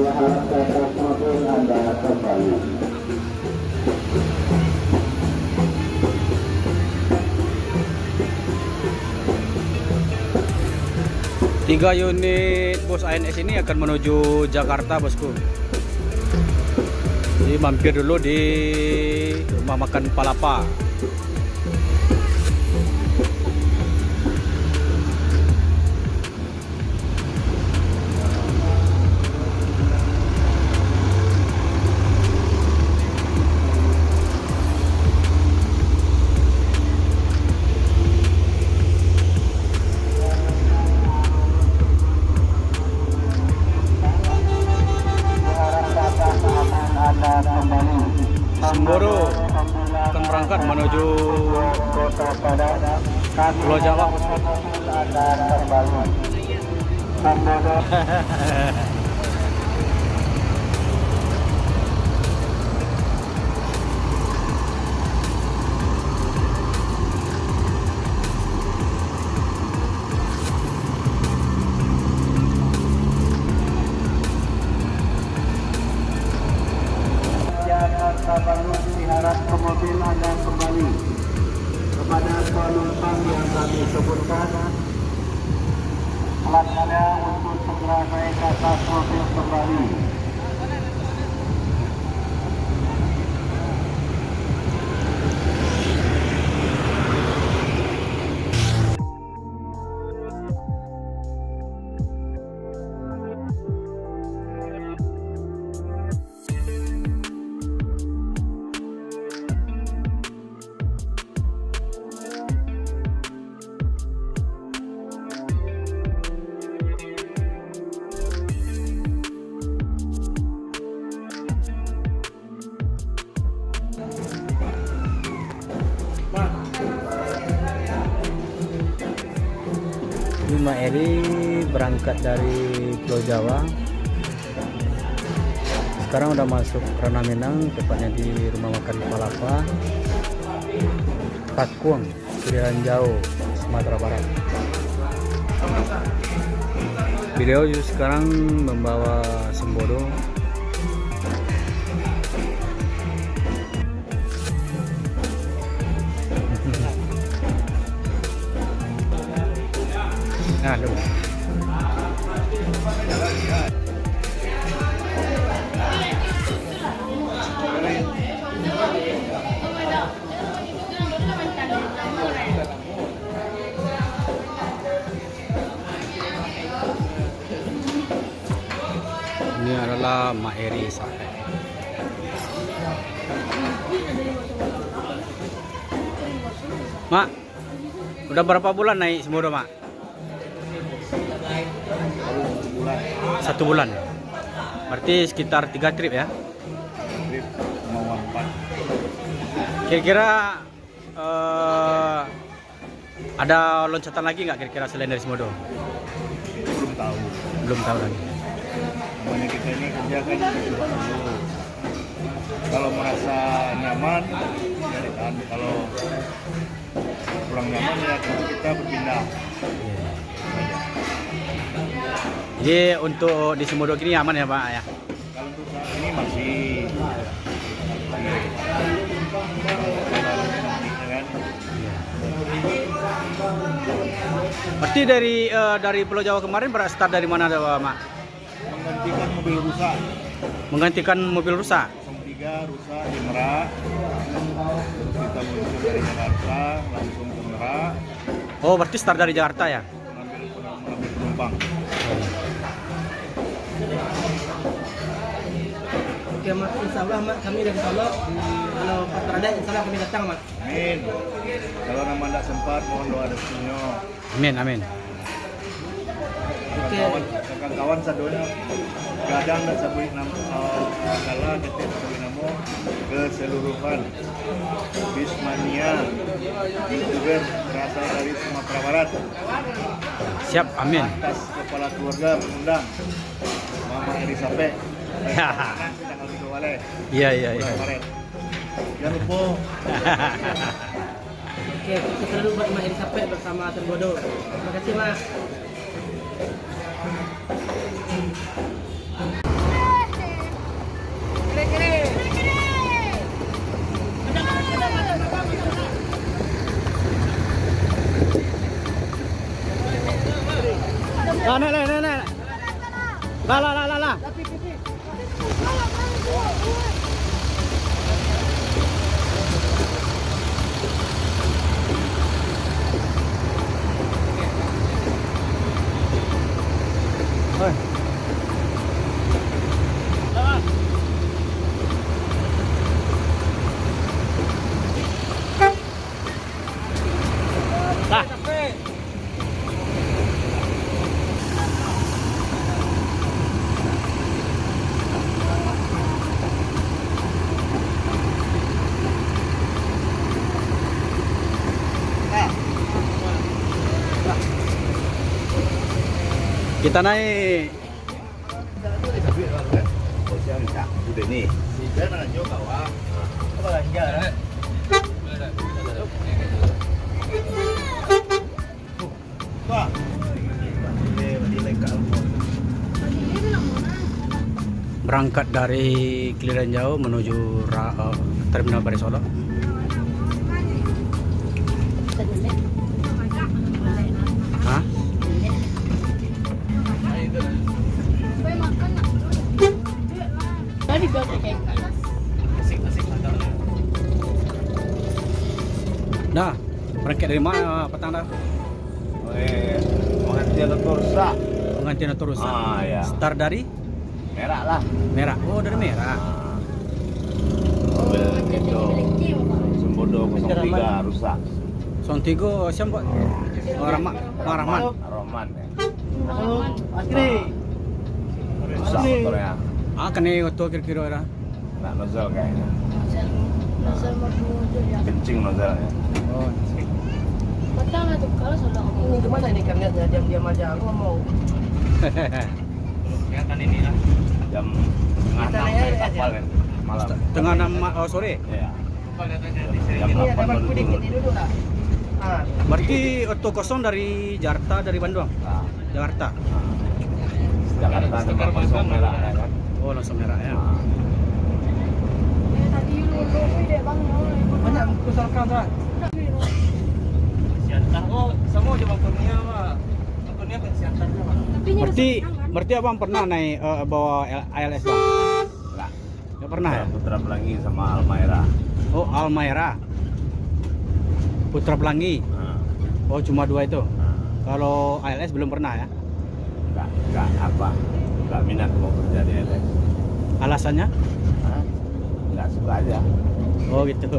harap ke atas mobil Anda kembali. Tiga unit bus ANS ini akan menuju Jakarta, bosku. Jadi mampir dulu di rumah makan Palapa. Semboro akan berangkat menuju Pulau Jawa. Diharap ke mobil Anda kembali. Kepada penumpang yang kami sebutkan, pelaksana untuk segera naik ke atas mobil kembali. Mbak Eri berangkat dari Pulau Jawa. Sekarang udah masuk Ranah Minang, tepatnya di rumah makan Palapa, Pakuang, Pilihan Jauh, Sumatera Barat. Beliau sekarang membawa Semboro. Nah, ini adalah Mak Eri Sahe. Mak, udah berapa bulan naik Semboro, Mak? 1 bulan. Berarti sekitar 3 trip ya? Trip mau 4. Kira-kira ada loncatan lagi nggak kira-kira selain dari Semboro? Belum tahu. Belum tahu lagi. Namanya kita ini kerja kan coba dulu. Kalau merasa nyaman, ya ditahan. Kalau kurang nyaman ya kita berpindah. Jadi untuk di Semboro ini aman ya, Pak ya? Kalau untuk saat ini masih Berarti dari Pulau Jawa kemarin start dari mana, Mak? menggantikan mobil rusak. Menggantikan mobil rusak. 03 rusak di Merak. Terus kita muncul dari Jakarta langsung ke Merak. Oh, berarti start dari Jakarta ya? Mengambil penumpang. Oke, Mak, insya Allah Mak, kami dari Solo, kalau Patrada insya Allah kami datang, Mak. Amin. Kalau nama tidak sempat, mohon doa restunya. Amin, amin. Oke. Kawan-kawan sadonya kadang dan sabui nama kala kita sabui nama keseluruhan Bismania YouTuber berasal dari Sumatera Barat. Siap, amin. Atas kepala keluarga mengundang Mama Eri Sape. Tanggal 3 Wale. Iya, iya, iya. Bulan Maret. Jangan lupa. Oke, kita selalu buat Mak Eri Sape bersama Terbodo. Terima kasih, Mak. Lah, nek. Lah. Oi. Lah. Kita naik. Udah nih. Berangkat dari Keliren Jauh menuju Terminal Bari Solo. Hah? Nah, berangkat dari mana petang dah? Pengantin Tursa. Pengantin Turusan. Ah ya. Start dari Merah lah. Merah. Oh, dari Merah. Mobil itu Sembodo 03 rusak. Sontigo siapa? Oh, Rahman. Roman ya. Akhirnya. Rusak motornya. Ah, kena auto kira-kira dah. Nggak nozzle kayaknya. Kencing nozzlenya. Oh. Ini gimana ini kan lihatnya diam-diam aja. Aku nggak mau. Jam Kita 6 naik aja. kapal kan malam. Tengah 6 sore. Iya. Jam Ini ada 8 bang baru puding turun. ini dulu lah. Ah, Berarti auto kosong dari Jakarta, dari Bandung. Nah, Jakarta. Jakarta tempat kosong merah ya kan. Oh, langsung Merah ya. Nah, banyak kesalahan tak? Siantar. Oh, semua cuma Kurnia pak. Kurnia kan siantarnya pak. Berarti abang pernah naik bawa ALS bang? enggak. Nggak pernah ya? Putra Pelangi sama Almaira. Oh, Almaira. Putra Pelangi. Nah, Oh, cuma 2 itu. nah, Kalau ALS belum pernah ya? enggak apa. Enggak minat mau kerja di LS. Alasannya? Hah? Enggak suka aja. Oh, gitu.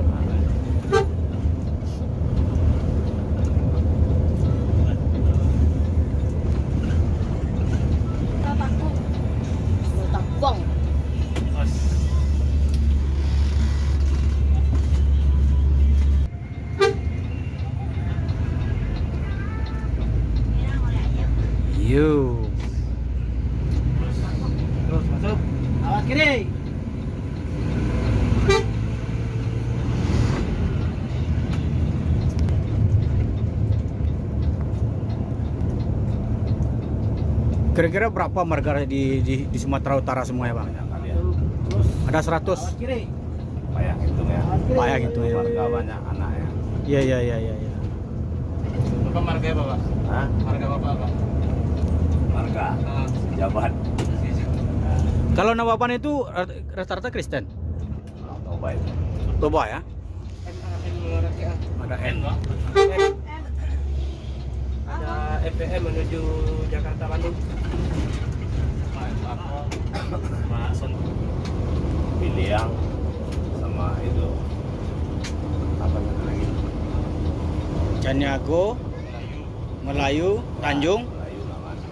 You. Terus masuk. Awas kiri. Kira-kira berapa marga di Sumatera Utara semua ya bang? Banyak kali ya. Terus Ada awas 100. kiri. Banyak hitung ya. Awas kiri. Banyak gitu ya. Warga banyak anaknya. Iya. Bapak marga apa pak? Hah? Marga bapak apa? Marga. Jabat. Kalau Nawaban itu rata-rata Kristen. Toba itu. Toba ya? Ada N. Ada FPM menuju Jakarta Bandung. Piliang sama itu apa lagi? Caniago, Melayu, Tanjung. Melayu namanya.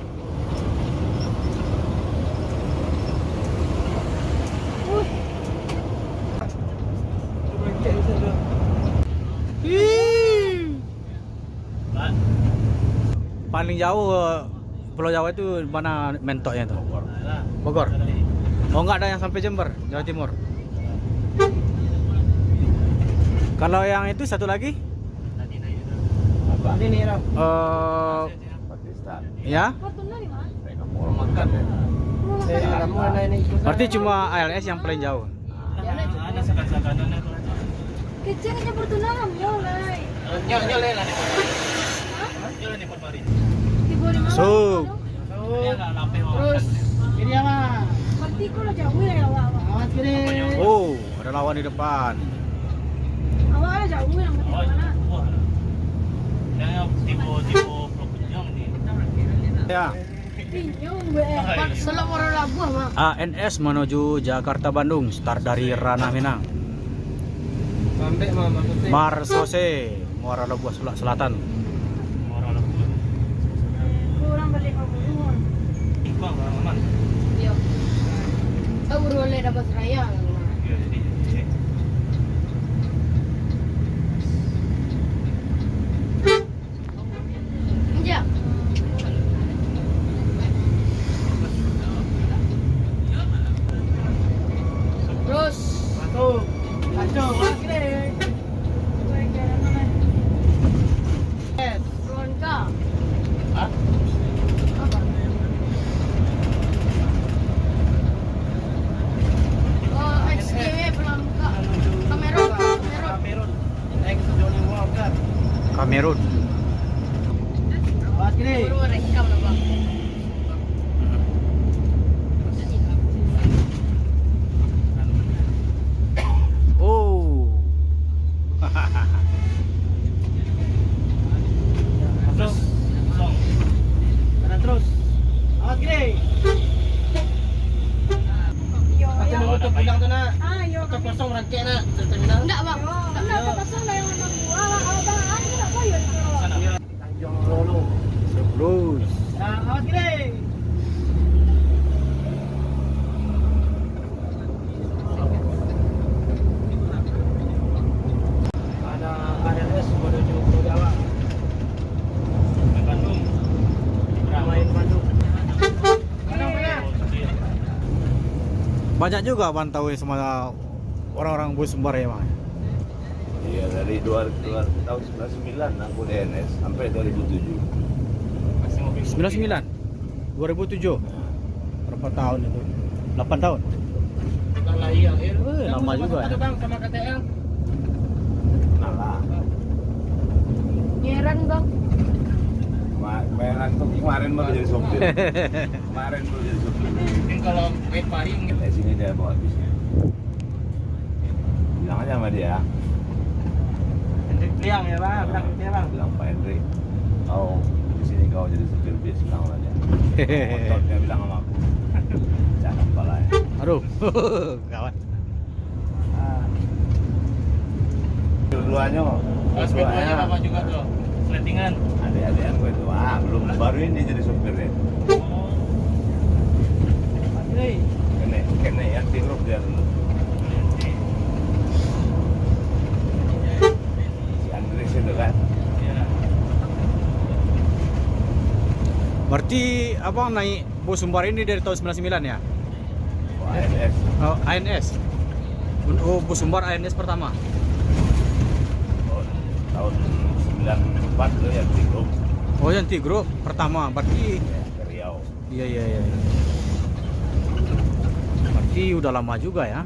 Paling jauh Pulau Jawa itu mana mentoknya tuh? Bogor. Bogor. Oh, nggak ada yang sampai Jember, Jawa Timur. Kalau yang itu satu lagi? Apa? Ini nih Ram. Pakistan. Ya. Mereka mau makan ya. Kamu ini ikut. Berarti cuma ALS yang paling jauh. Ada sekat-sekatannya tuh. Kecil aja pertunangan mulai. Nyoleh lah nih. Nyoleh nih Pak Mari. Di bawah 5 So, Terus kiri awak. Berarti kau lah jauh ya awak. Awas kiri. Oh, ada lawan di depan. Awak lah jauh yang berarti mana? Ya, Pinjau gue. Selok orang labuh mak. ANS menuju Jakarta Bandung, start dari Ranah Minang. Sampai mama putih. Marsose, Muara Labuh Selatan. Kurang balik kamu. Iya. Tahu boleh dapat raya. Ya. Terus. Satu. Kacau. Awas kiri. Yes. Ronka. Hah? Apa? Oh, XDW Pelangka. Kamera. Kamerun. Naik ke Joni Walker. Kamerun. Awas kiri. Baru rekam lah bang. Oh. Terus. Kanan terus. Awas kiri. Yo, Pasti nunggu tuh pulang tuh nak. Ayo. Motor kosong rancak nak. Terminal. Enggak bang. Enggak pasang lah yang memang gua. Abang, ini enggak koyo itu. Tanjung Lolo. Terus. Nah, awas kiri. Ada ANS menuju Pulau Jawa. Bandung. Main Bandung. Mana? Banyak juga pantauin sama orang-orang bus sumber ya, Bang. Iya, dari tahun 99 aku DNS sampai 2007. 99 2007. Berapa tahun itu? 8 tahun. Kita lagi akhir. Lama juga ya. Bang sama KTL. Nah, Nyeran bang. bayaran tuh kemarin baru jadi sopir. Kemarin baru jadi sopir. Mungkin kalau wait paring Dari sini dia bawa habisnya. Bilang aja sama dia. Hendrik Liang ya bang, bilang gitu ya bang. Bilang Pak Hendrik, kau di sini kau jadi supir bis, bilang aja. Motor dia bilang sama aku. Jangan kepala ya. Aduh. Kawan. Dua-duanya, Dua-duanya bapak juga tuh, selentingan. adik-adik aku itu, belum baru ini jadi supirnya. Ini Kene yang di grup dia dulu. Si Andres itu kan. Berarti abang naik bus sumber ini dari tahun 99 ya? ANS. Oh, ANS. Oh, bus sumber ANS pertama. Tahun 94 tuh yang di grup Oh, yang T Group pertama. Berarti ke Riau. iya. Berarti udah lama juga ya.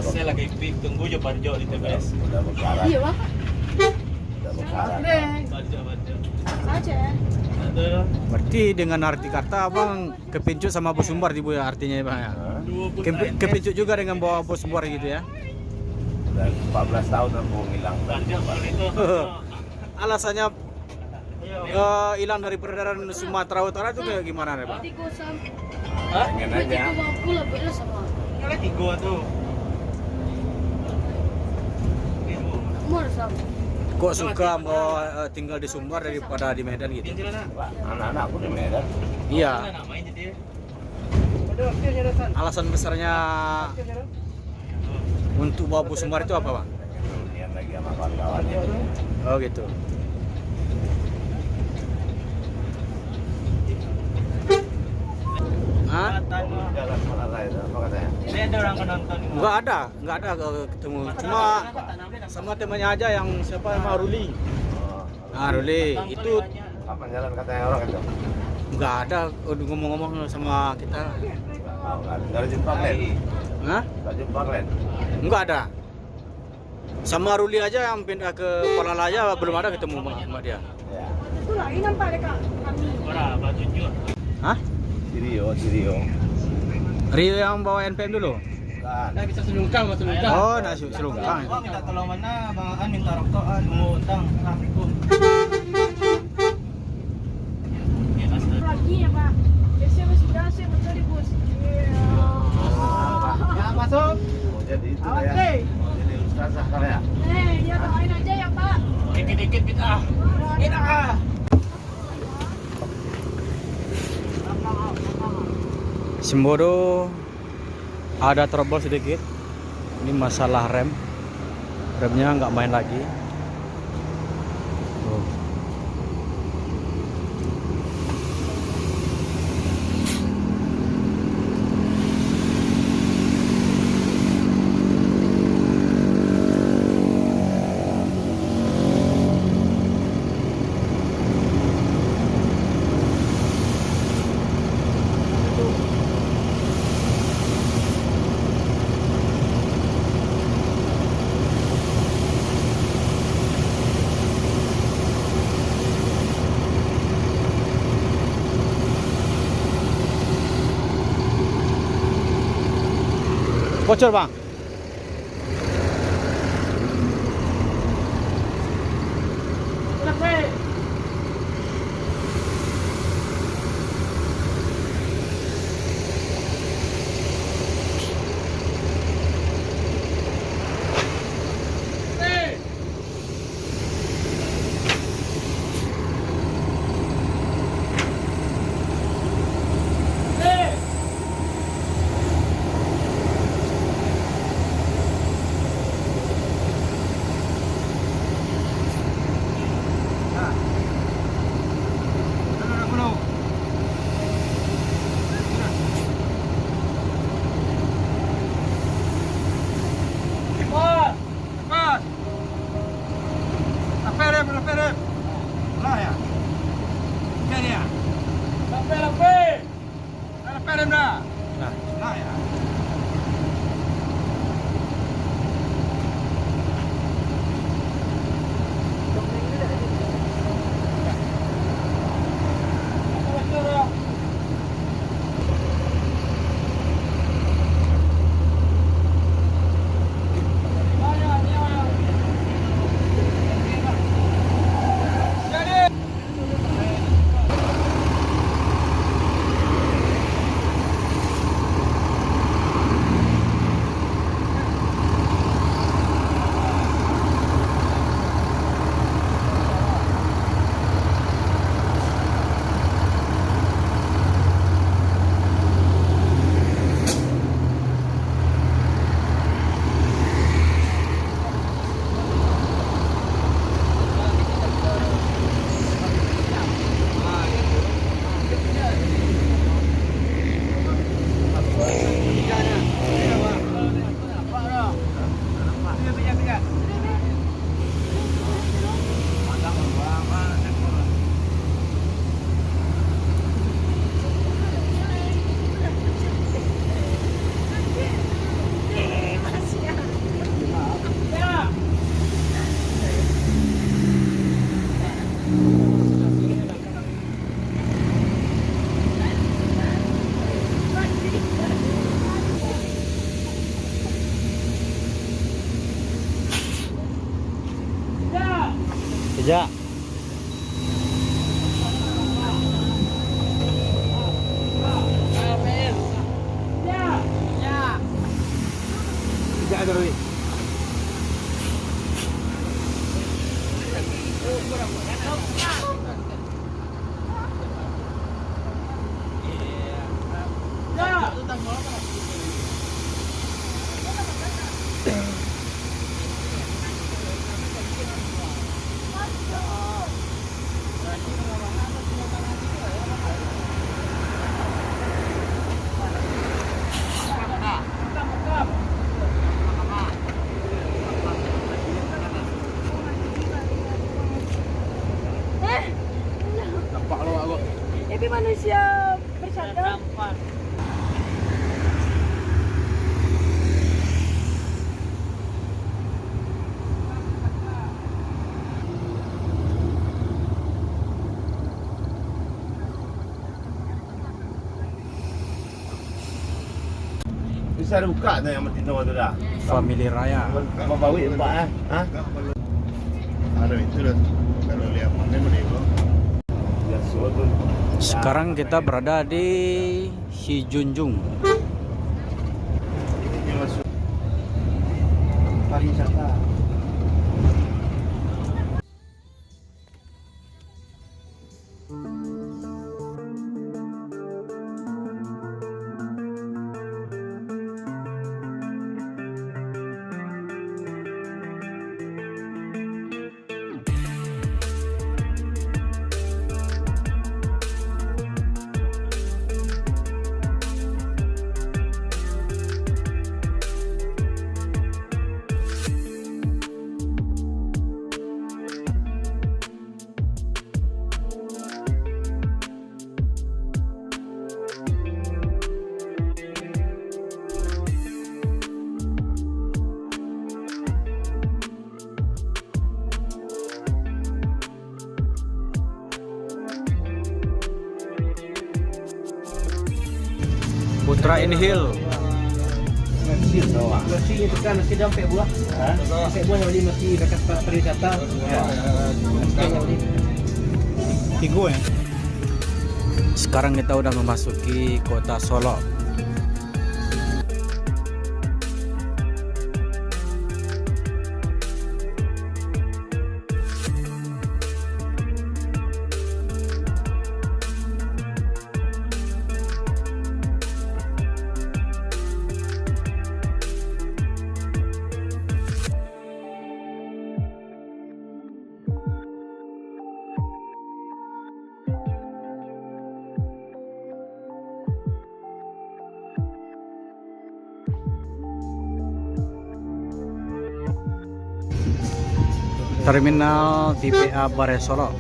Saya lagi tunggu je Barjo di TBS. udah berkarat. Iya bang. Udah berkarat. Barjo. Aja. Ada Berarti dengan arti kata abang kepincut sama bus sumber ibu ya artinya ya bang ya. Hah? 20 Kepincut juga dengan bawa bus sumber gitu ya. Udah 14 tahun aku ngilang. Barjo itu. Alasannya hilang dari peredaran Sumatera Utara itu kayak gimana ya bang? Tiga sam. Pengen aja. Tiga mampu lah bela sama. Ada 3 tuh. Mur sam. Kok suka bawa tinggal di Sumbar daripada di Medan gitu? Anak-anakku di Medan. Iya. Nak main jadi. Alasan besarnya untuk bawa bus Sumbar itu apa bang? Kemudian lagi sama kawan-kawannya. Oh gitu. Hah? Jalan mana lain? Apa katanya? Ini ada orang penonton. Nggak ada ketemu. Cuma sama temannya aja yang siapa nama Ruli. Oh, Ah Ruli itu kapan jalan katanya orang itu? nggak ada ngomong-ngomong sama kita. Nggak ada jumpa Glenn. Hah? Nggak jumpa Glenn. Nggak ada. Sama Ruli aja yang pindah ke Palalaja belum ada ketemu sama dia. Ya. Itu lagi nampak dekat kami. Berapa 7? Hah? Sirio. Rio yang bawa NPM dulu? Nah, bisa selungkang, mas selungkang. Oh, nak selungkang. Oh, minta tolong mana Bang Aan minta rokok nunggu utang. Assalamualaikum. Lagi ya Pak. Biasanya masih berhasil motor di bus. Ya, masuk. Oh, jadi itu Oke. ya. Jadi ustazah kali ya. Ya doain aja ya Pak. Dikit-dikit bid'ah. Bid'ah. Sembodo ada trouble sedikit. Ini masalah rem. Remnya nggak main lagi. Oh. Bocor bang. Sejak sejak ada duit. Tapi manusia bercanda. saya buka tu yang Martino tu dah. Family Raya. Apa bawi empat Ha? Ada itu dah. Kalau lihat mana mereka. Biasa tu. Sekarang kita berada di Sijunjung. Ini masuk Pariwisata. Putra Inhil. masjid bawah. Masih itu kan masih sampai buah. Sampai buah yang beli masih dekat pariwisata. Tigo ya. Sekarang kita udah memasuki kota Solo. Terminal TPA Bare Solo.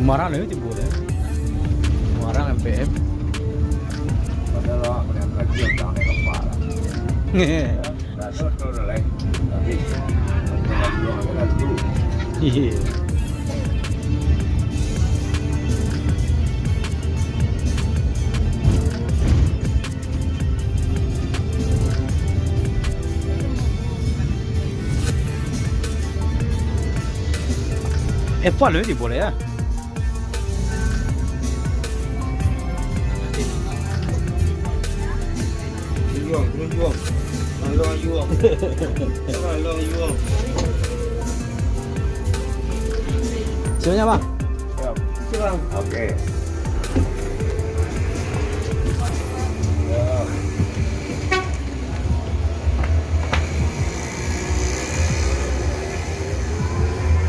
Marah nih tiba deh. Marah MPM. Padahal yang lagi yang tak ada kepala. Dah tu dah lain. Tapi ada tu. Iya. F1 ni boleh ya? Juang. Long juang. Sebenarnya bang? Siap. Okey.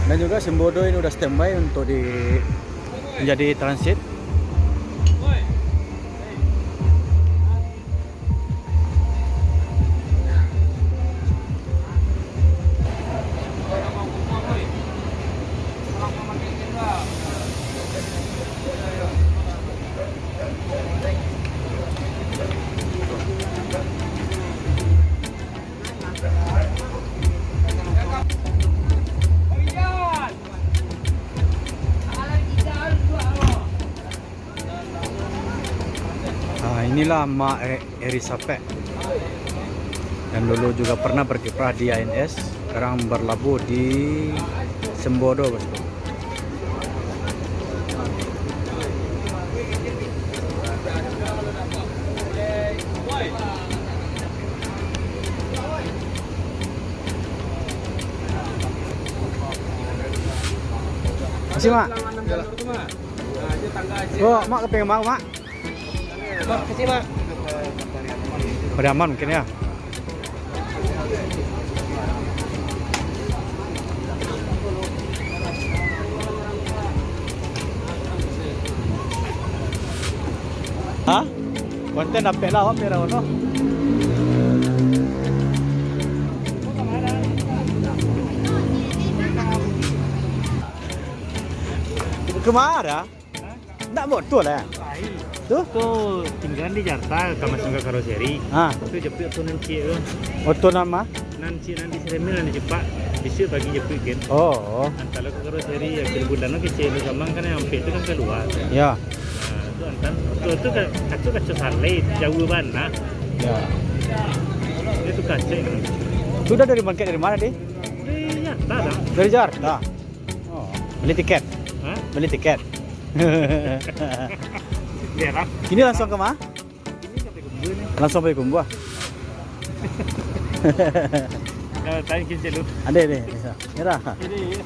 Dan juga Sembodo ini udah standby untuk menjadi transit. Inilah Mak Erisape yang dulu juga pernah berkiprah di ANS, sekarang berlabuh di Sembodo, bosku. Masih Mak? Oh, Mak kepengen mau Mak? Kasih Mak. Pada aman mungkin ya. Hah? Konten apa lah apa pera ono? Kemana? Nak betul lah. Tuh tinggal di Jakarta sama singgah karoseri. Ah, Itu jepit tuh nanti tuh. oto nama? Nanti seremil nanti cepat. Bisa bagi jepit kan. Oh, Antara ke karoseri ya kebudan kecil sama kan yang itu kan keluar. ya. Nah, itu antar itu kacu sale jauh mana. Ya. Itu kaca. Sudah dari market dari mana, Di? Iya, tak ada. Dari Jakarta. Oh, beli tiket. Hah? Beli tiket. Daerah. Ini langsung ke mana? Ini sampai kebun nih. Langsung pergi Kumbua. Kalau tanya kisah lu. Ada deh. Merah. Ini